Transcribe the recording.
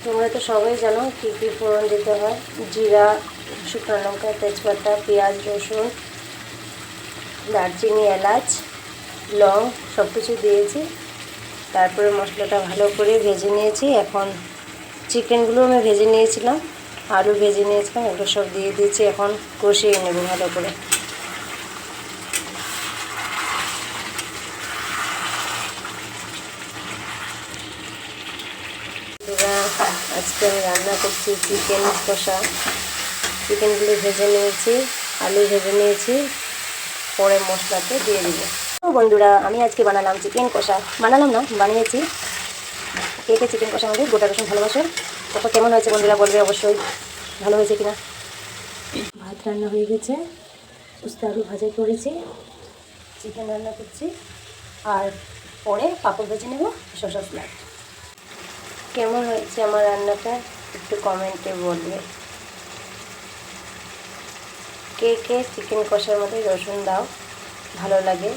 তোমরা তো সবাই জানো কী কী ফোড়ন দিতে হয়। জিরা, শুকনো লঙ্কা, তেজপাতা, পেঁয়াজ, রসুন, দারচিনি, এলাচ, লং সব কিছু দিয়েছি। তারপরে মশলাটা ভালো করে ভেজে নিয়েছি। এখন চিকেনগুলো আমি ভেজে নিয়েছিলাম, আলু ভেজে নিয়েছিলাম, এগুলো সব দিয়ে দিয়েছি। এখন কষিয়ে নেব ভালো করে। আজকে আমি রান্না করছি চিকেন কষা। চিকেনগুলো ভেজে নিয়েছি, আলু ভেজে নিয়েছি, পরে মশলাতে দিয়ে দিব। তো বন্ধুরা, আমি আজকে বানালাম চিকেন কষা। বানালাম না, বানিয়েছি। কে কে চিকেন কষা আমাদের গোটা রসুন ভালোবাসো? ওটা কেমন হয়েছে বন্ধুরা বলবে অবশ্যই, ভালো হয়েছে কিনা। ভাত রান্না হয়ে গেছে, উস্তা আলু ভাজা করেছি, চিকেন রান্না করছি, আর পরে পাঁপড় ভেজে নেব, শসা স্যালাড। কেমন হয়েছে আমার রান্নাটা একটু কমেন্টে বলবে। কে কে চিকেন কষার মধ্যে রসুন দাও ভালো লাগে